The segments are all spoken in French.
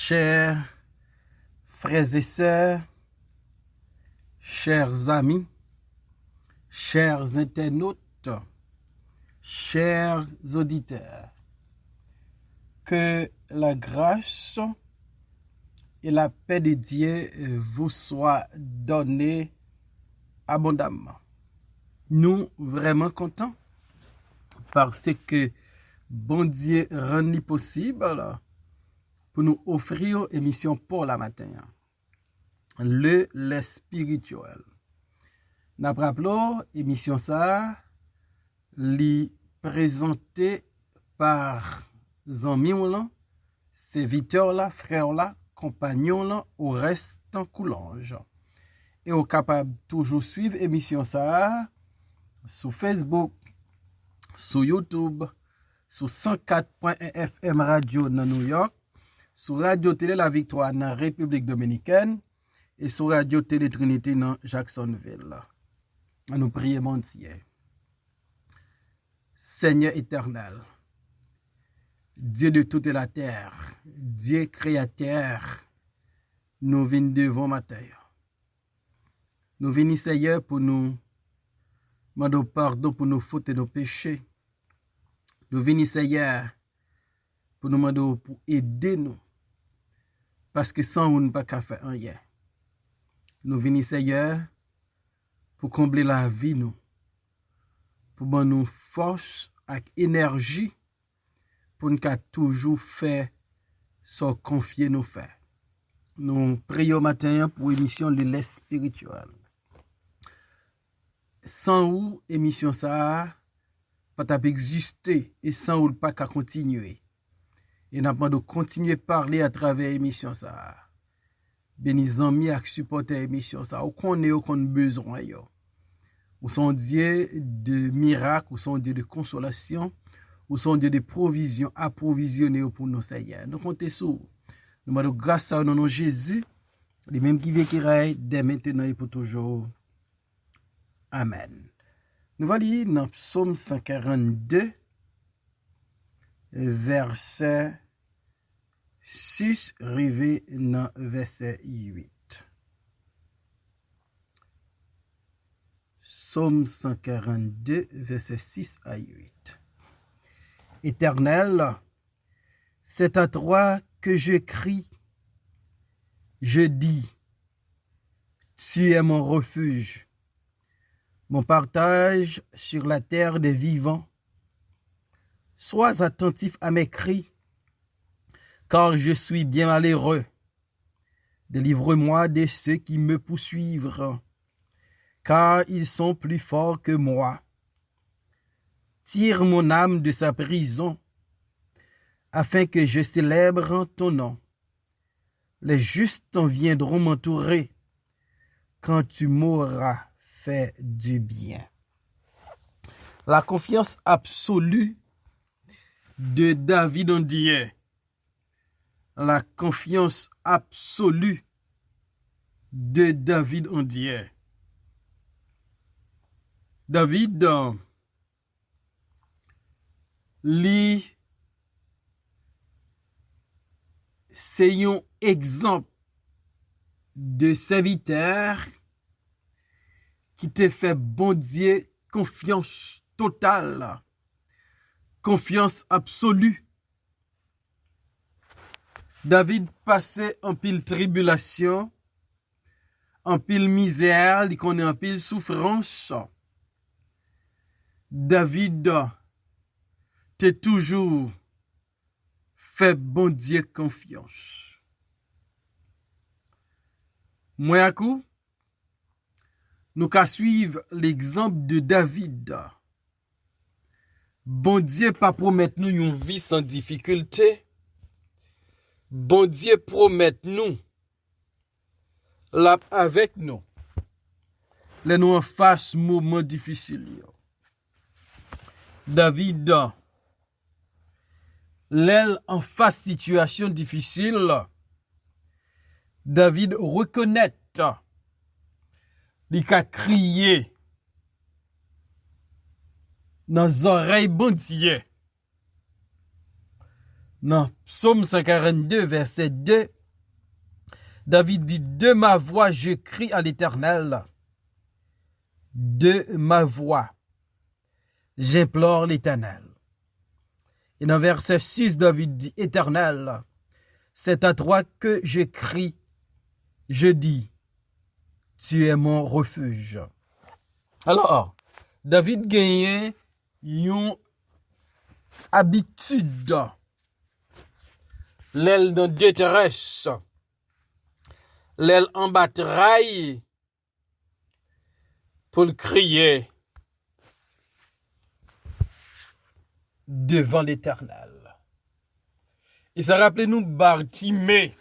Chers frères et sœurs, chers amis, chers internautes, chers auditeurs, que la grâce et la paix de Dieu vous soient données abondamment. Nous vraiment contents parce que bon Dieu rend possible pour nous offrir une émission pour la matin. Le lait spirituel. Nous rappelons émission ça, li présenté par amis là, serviteurs là, frères là, compagnons là, au reste en coulange. Et au capable toujours suivre émission ça sur Facebook, sur YouTube, sur 104.1 FM radio dans New York, sur Radio Télé La Victoire dans République Dominicaine et sur Radio Télé Trinité dans Jacksonville. Nous prions mon Dieu. Seigneur éternel, Dieu de toute la terre, Dieu créateur, nous venons devant matin. Nous venons, Seigneur, pour nous demander pardon pour nos fautes et nos péchés. Nous venons, Seigneur, pour nous demander pour aider nous. Parce que sans nous, nous ne pouvons pas faire rien. Nous venons, Seigneur, pour combler la vie, nous. Pour nous force et énergie pour nous toujours faire sans confier nos faits. Nous prions matin pour l'émission de lait spirituel. Sans où émission ça pas exister et sans où pas qu'à continuer. Et n'a pas de continuer à parler à travers l'émission ça. Bénis amis et supporter l'émission ça. Ou qu'on ait besoin yo. Ou son Dieu de miracles, ou son Dieu de consolation, ou son Dieu de provision, approvisionner pour nos Seigneur. Nous comptons sur nous demandons grâce à nous, Jésus, les mêmes qui vivent qui règnent dès maintenant et pour toujours. Amen. Nous allons lire dans Psaume 142, verset 6, arrivé dans verset 8. Psaume 142, verset 6 à 8. Éternel, c'est à toi que je crie. Je dis, tu es mon refuge, mon partage sur la terre des vivants. Sois attentif à mes cris, car je suis bien malheureux. Délivre-moi de ceux qui me poursuivent, car ils sont plus forts que moi. Tire mon âme de sa prison, afin que je célèbre ton nom. Les justes viendront m'entourer quand tu m'auras fait du bien. La confiance absolue de David en Dieu. La confiance absolue de David en Dieu. David c'est un exemple de serviteur qui te fait bon Dieu confiance totale, confiance absolue. David passait en pile tribulation, en pile misère, il connaît en pile souffrance. David t'es toujours fait bon Dieu confiance. Moi à coup, nous qu'à suivre l'exemple de David. Bon Dieu pas promettre nous une vie sans difficulté. Bon Dieu promet nous là avec nous. Les nous en face moment difficile. David l'aile en face situation difficile. David reconnaît il a crié dans les oreilles bon Dieu. Dans Psaume 142, verset 2, David dit, de ma voix, je crie à l'Éternel. De ma voix, j'implore l'Éternel. Et dans verset 6, David dit, Éternel, c'est à toi que je crie. Je dis, tu es mon refuge. Alors, David gagne une habitude. L'aile dans détresse. L'aile en bataille. Pour le crier devant l'Éternel. Et ça rappelle nous Bartimée.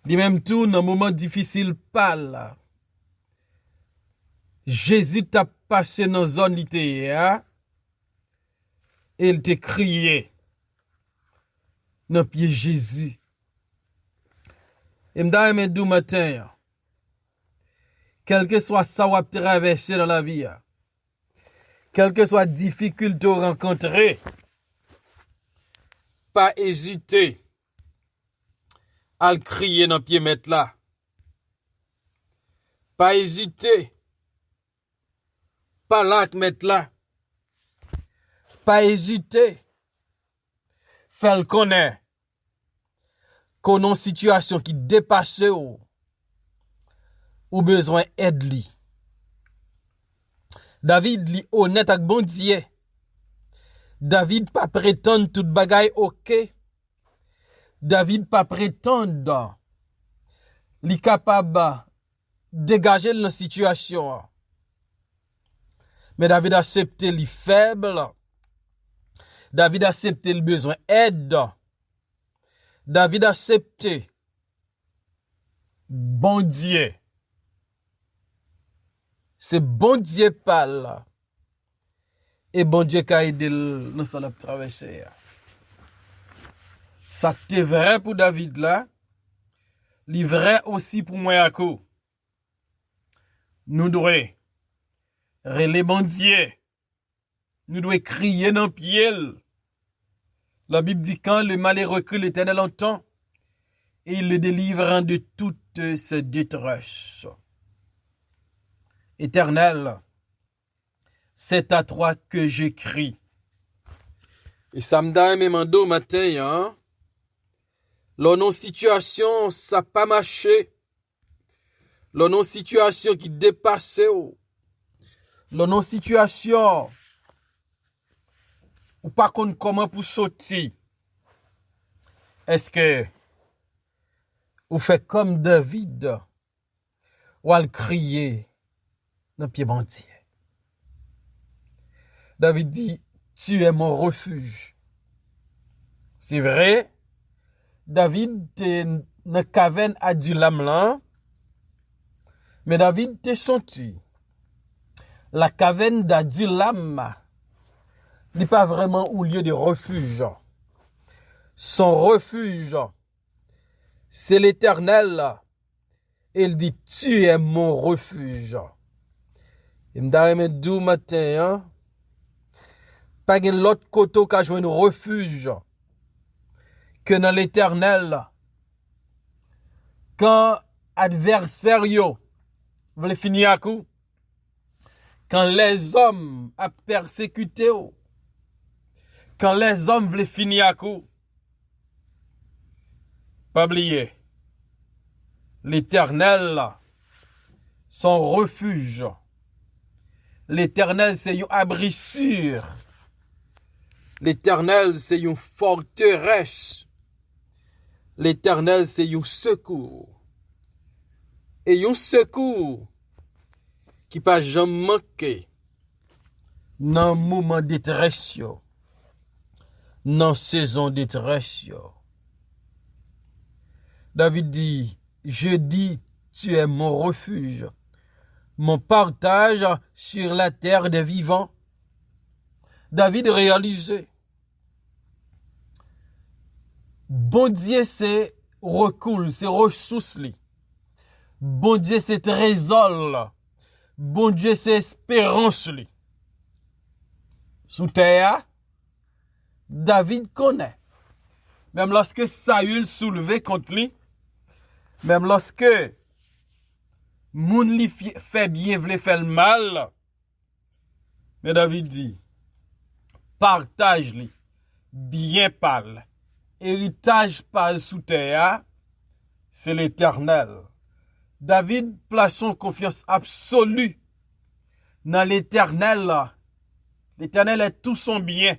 Il même tout dans un moment difficile pas là. Jésus t'a passé dans zone littéraire et il t'a crié dans pied Jésus. Et m'da aimé du matin. Quel que soit ça ou traverser dans la vie, quelle que soit difficulté rencontrée, pas hésiter à le crier dans le pied mettre là. Pas hésiter, pas là mettre là. Pas hésiter, faire le connaître qu'on a une situation qui dépasse ou besoin d'aide li. David li honnête avec bon Dieu. David pas prétendre toute bagaille OK. David pas prétendre li capable dégager la situation. Mais David accepte li faible. David accepte le besoin d'aide. David accepte bon Dieu. C'est bon Dieu parle. Et bon Dieu qui a aidé nous à traverser. Ça c'est vrai pour David là. C'est vrai aussi pour moi Yako. Nous devons relayer bon Dieu. Nous devons crier dans le pied. La Bible dit quand le malheureux crie l'Éternel entend et il le délivre de toutes ses détresses. Éternel, c'est à toi que j'écris. Et ça me donne mes manteaux matin, hein. Là, non situation, ça pas marché. Là, non situation qui dépasse. Là, non situation, ou pas contre comment pour sortir. Est-ce que vous faites comme David, ou à le crier dans le pied bandier? David dit, tu es mon refuge. C'est vrai, David était dans la caverne Adullam là, mais David t'est senti. La caverne d'Adullam n'est pas vraiment un lieu de refuge. Son refuge, c'est l'Éternel. Il dit, tu es mon refuge. Il me dit, du matin, hein? Pas de l'autre côté qui a joué un refuge que dans l'Éternel. Quand adversaire veut finir à coup, quand les hommes a persécuté, quand les hommes veulent finir à coup, pas oublier, l'Éternel, son refuge. L'Éternel, c'est un abri sûr. L'Éternel, c'est une forteresse. L'Éternel, c'est un secours. Et un secours qui pas jamais manquer dans le moment de détresse, dans la saison de détresse. David dit, je dis, tu es mon refuge, mon partage sur la terre des vivants. David réalisait, bon Dieu c'est recoul, c'est ressource. Bon Dieu c'est trésor. Bon Dieu c'est espérance. Sous terre, David connaît. Même lorsque Saül soulevait contre lui, Même lorsque moun li fait bien, vle fait le mal, mais David dit, partage li, bien parle, héritage pas sous terre, c'est l'Éternel. David place son confiance absolue dans l'Éternel. L'Éternel est tout son bien.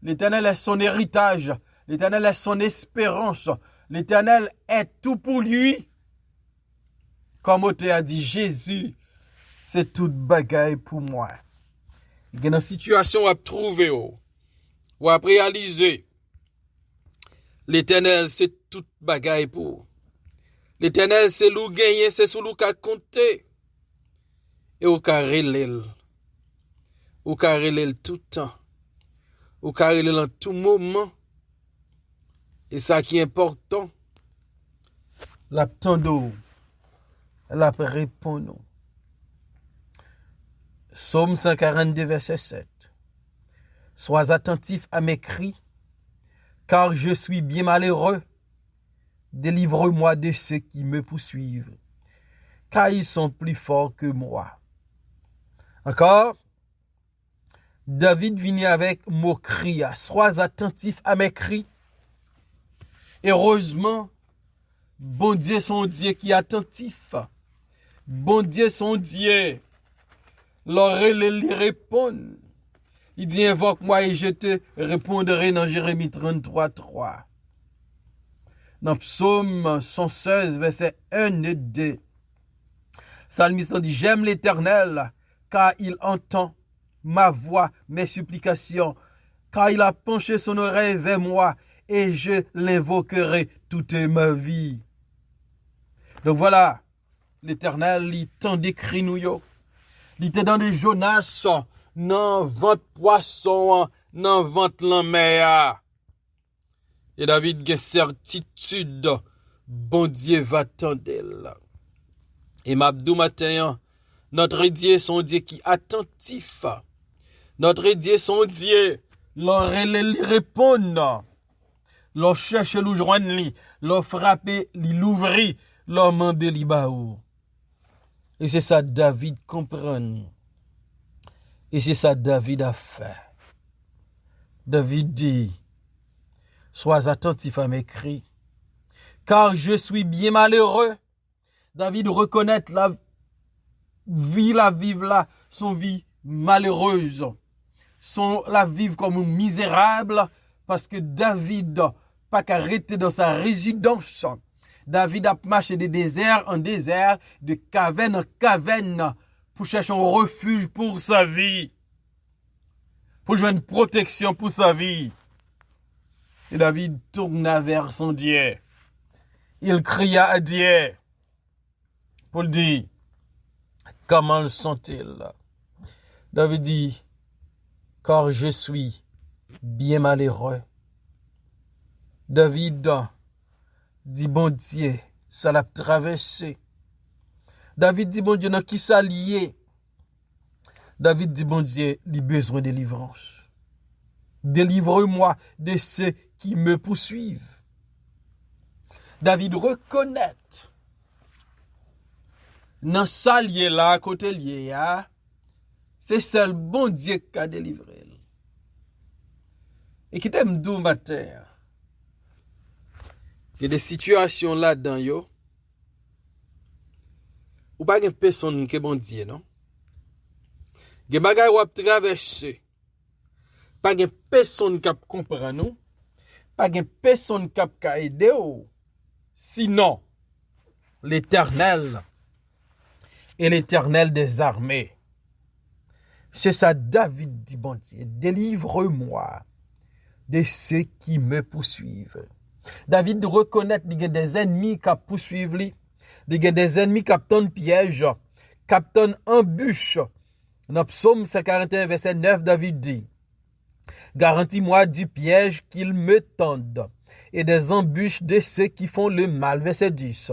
L'Éternel est son héritage. L'Éternel est son espérance. L'Éternel est tout pour lui. Comme auteur a dit, Jésus, c'est toute bagaille pour moi. Il y a une situation à trouver ou à réaliser. L'Éternel, c'est toute bagaille pour. L'Éternel, c'est l'ou gagné, c'est sous l'ou qu'a compté. Et au carré l'el. Au carré l'el tout temps. Au carré l'el en tout moment. Et ça qui est important, l'attendons, la répondons. Psaume 142, verset 7. Sois attentif à mes cris, car je suis bien malheureux. Délivre-moi de ceux qui me poursuivent, car ils sont plus forts que moi. Encore, David vient avec mot cri. Sois attentif à mes cris. Heureusement, bon Dieu son Dieu qui est attentif. Bon Dieu son Dieu, leur lui répond. Il dit, invoque-moi et je te répondrai dans Jérémie 33, 3. Dans Psaume 116, verset 1 et 2. Psalmiste dit, j'aime l'Éternel, car il entend ma voix, mes supplications, car il a penché son oreille vers moi, et je l'invoquerai toute ma vie. Donc voilà, l'Éternel, il tend des cris nous yo. Il était dans des Jonas, dans ventre poisson, dans ventre la mer. Et David a certitude, bon Dieu va tendre. Et m'abdou matin, notre Dieu son Dieu qui est attentif. Notre Dieu son Dieu, leur répond. Leur cherche le joindre li, leur frapper, li l'ouvrir, leur demander li baou. Et c'est ça David comprend. Et c'est ça David a fait. David dit, sois attentif à mes cris, car je suis bien malheureux. David reconnaît la vivre là, son vie malheureuse, la vivre comme misérable, parce que David pas qu'arrêter dans sa résidence. David a marché de désert en désert, de caverne en caverne, pour chercher un refuge pour sa vie, pour jouer une protection pour sa vie. Et David tourna vers son Dieu. Il cria à Dieu pour lui dire, comment le sont-ils? David dit, car je suis bien malheureux. David dit, bon Dieu, ça l'a traversé. David dit, bon Dieu, dans qui ça lié? David dit, bon Dieu, il a besoin de délivrance. Délivre-moi de ceux qui me poursuivent. David reconnaît, dans ça lié là, à côté lié, c'est seul bon Dieu qui a délivré. Et qui t'aime d'où matin? Il y a des situations là-dedans, yo. Ou pas une personne qui est bon Dieu, non? Il y a des bagages qui ont traversé. Pas une personne qui comprend nous. Pas une personne qui a aidé. Sinon, l'Éternel et l'Éternel des armées. C'est ça, David dit, bon Dieu, délivre-moi de ceux qui me poursuivent. David reconnaît qu'il y a des ennemis qui poursuivent lui. Il y a des ennemis qui tendent piège, qui tendent embûche. Dans Psaume 141, verset 9, David dit, garantis-moi du piège qu'ils me tendent et des embûches de ceux qui font le mal. Verset 10.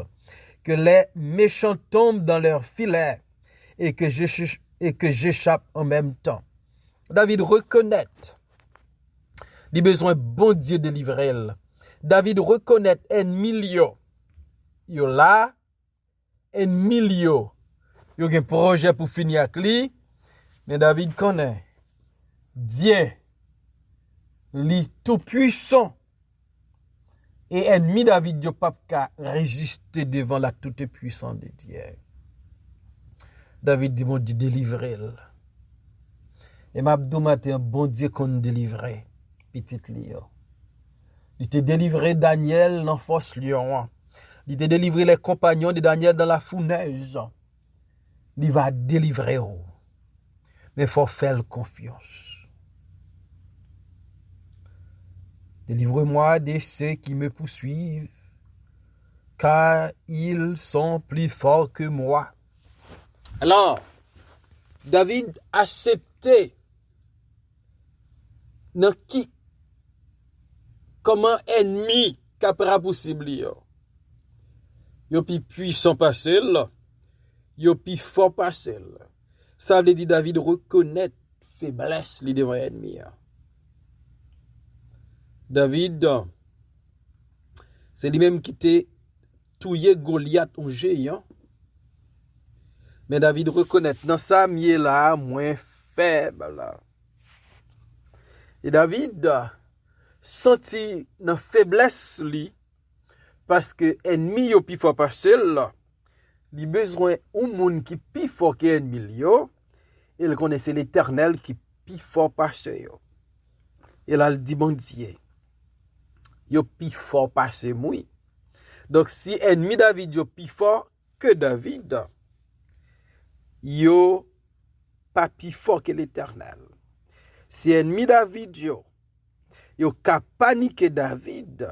Que les méchants tombent dans leurs filets et que j'échappe en même temps. David reconnaît les besoins bon Dieu délivrer. David reconnaît ennemi. yo là, ennemi yo gen projet pour finir avec lui, mais David connaît Dieu, li tout puissant. Et ennemi David yo pas qu'à résister devant la toute puissance de Dieu. David dit mon Dieu délivrez-le. Et m'abdou matin bon Dieu qu'on délivrer petit lion. Il t'a délivré Daniel dans force lion. Il t'a délivré les compagnons de Daniel dans la fournaise. Il va délivrer. Mais il faut faire confiance. Délivre-moi de ceux qui me poursuivent, car ils sont plus forts que moi. Alors, David acceptait dans qui comment ennemi capra possible yo pi puissant passer yo pi fort passer. Ça veut dire David reconnaît faiblesse li devant ennemi. David c'est lui-même qui t'a tué Goliath un géant. Mais David reconnaît dans ça mieux là moins faible. Et David senti dans faiblesse li parce que ennemi yo pi fort passer li besoin un monde qui pi fort que ennemi yo, il connaissait l'Éternel qui pi fort passer yo. Et là il dit bon Dieu yo pi fort passer moi. Donc si ennemi David yo pi fort que David, yo pas pi fort que l'Éternel. Si ennemi David yo ka paniquer David,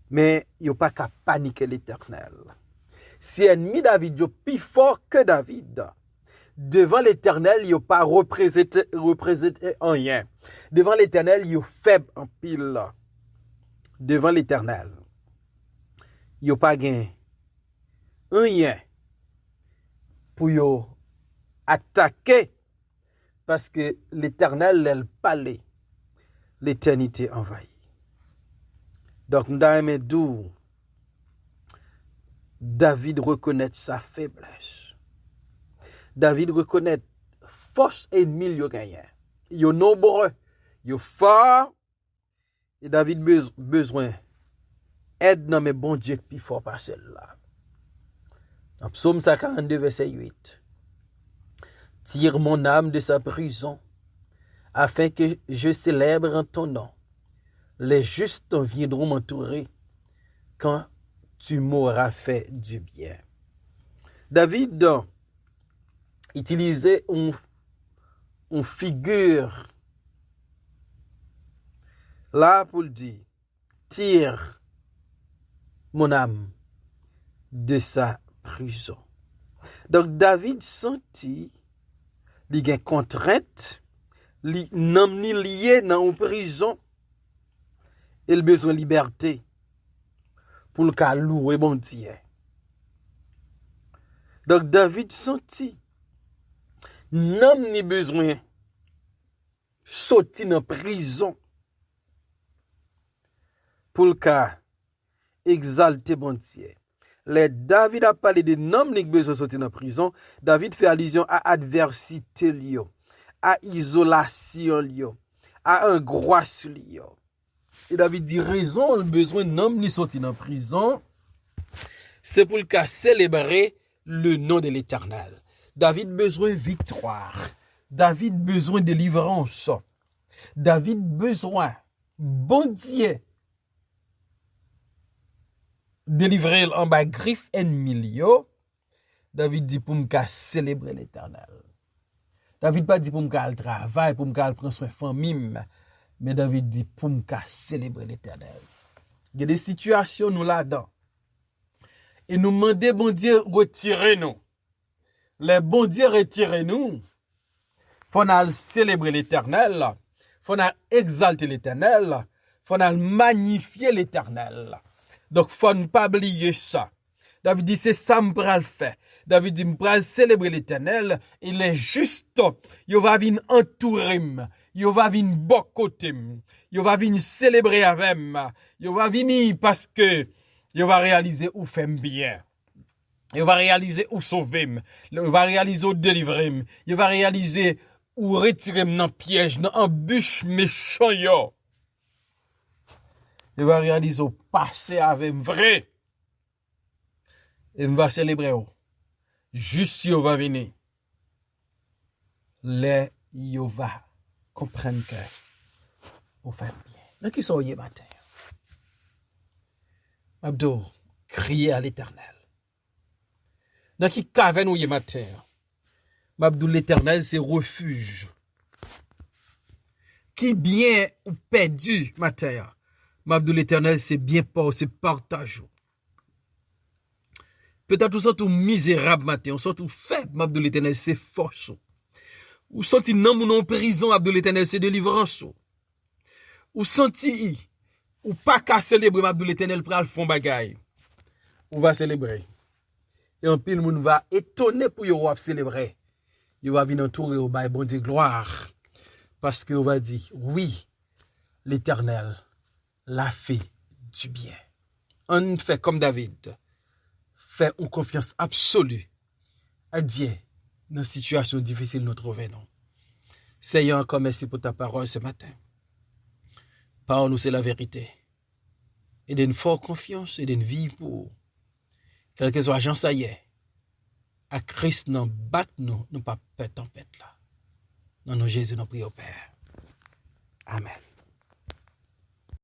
mais yo pas ka paniquer l'Éternel. Si ennemi David yo pi fort que David, devant l'Éternel yo pas représenter rien. Devant l'Éternel yo faible en pile. Devant l'Éternel yo pas gain rien pour yo attaquer parce que l'Éternel elle parle, l'éternité envahie. Donc nous David reconnaît sa faiblesse. David reconnaît force ennemi yo gagné. Yo nombreux, yo fort et David besoin aide dans mes bon Dieu plus fort par celle-là. Dans Psaume 52 verset 8. Tire mon âme de sa prison afin que je célèbre en ton nom. Les justes viendront m'entourer quand tu m'auras fait du bien. David utilisait une figure là pour le dire, tire mon âme de sa prison. Donc David sentit li gen contrainte, li nam ni lié dans une prison, il besoin de liberté pour le cas louer bon Dieu. Donc David sentit nam ni besoin sortir dans prison pour le cas exalter bon Dieu. Les David a parlé de nom qui besoin sortir dans prison, David fait allusion à adversité lio, à isolation lio, à angoisse lio. Et David dit raison le besoin nom ni sortir dans prison, c'est pour le cas célébrer le nom de l'Éternel. David besoin victoire. David besoin délivrance. David besoin bon Dieu délivrer en bas griffe ennemi yo. David dit pour me célébrer l'Éternel. David pas dit pour me travail, pour me prendre soin famille, mais David dit pour me célébrer l'Éternel. Il y a des situations nous là-dedans. Et nous demander bon Dieu retirez-nous. Les bon Dieu retirez-nous. Faut nous célébrer l'Éternel. Faut nous exalter l'Éternel. Faut nous magnifier l'Éternel. Donc faut ne pas oublier ça. David dit c'est ça me pral faire. David dit me pral célébrer l'Éternel, il est juste. Yo va venir entourer, yo va venir bokoter, yo va venir célébrer avec, yo va venir parce que Yo va réaliser ou fait bien. Yo va réaliser ou sauver. Yo va réaliser ou délivrer. Yo va réaliser ou retirer dans piège, dans embûche méchant yo. Yo va réaliser ou passer avec vrai. Et on va célébrer. Juste yo va venir. Les yo va comprendre que vous faites bien. Dans qui sont yé matin? Abdou, crier à l'Éternel. Dans qui caverne ou yé matin? Abdou, l'Éternel, c'est refuge. Qui bien ou perdu matin? Abdou, l'Éternel, c'est bien pas, c'est partage. Peut-être vous sentez misérable matin, vous sentez faible, Abdou, l'Éternel, c'est force. Ou senti nan moun en prison, Abdou, l'Éternel, c'est délivrance. Ou senti ou pas qu'à célébrer, Abdou, l'Éternel, pral fond bagay. Ou va célébrer. Et en pile moun va étonner pour yo célébrer. Yo va venir entourer au bail bon de gloire. Parce que on va dire, oui, l'Éternel l'a fait du bien. On fait comme David. Fait une confiance absolue à Dieu dans une situation difficile nous trouver non. Seigneur, encore merci pour ta parole ce matin. Parole-nous, c'est la vérité. Et d'une forte confiance et d'une vie pour quel que soit agent ça y est. À Christ, nous battons, nous pas peur tempête là. Dans nos Jésus, nous prions au Père. Amen.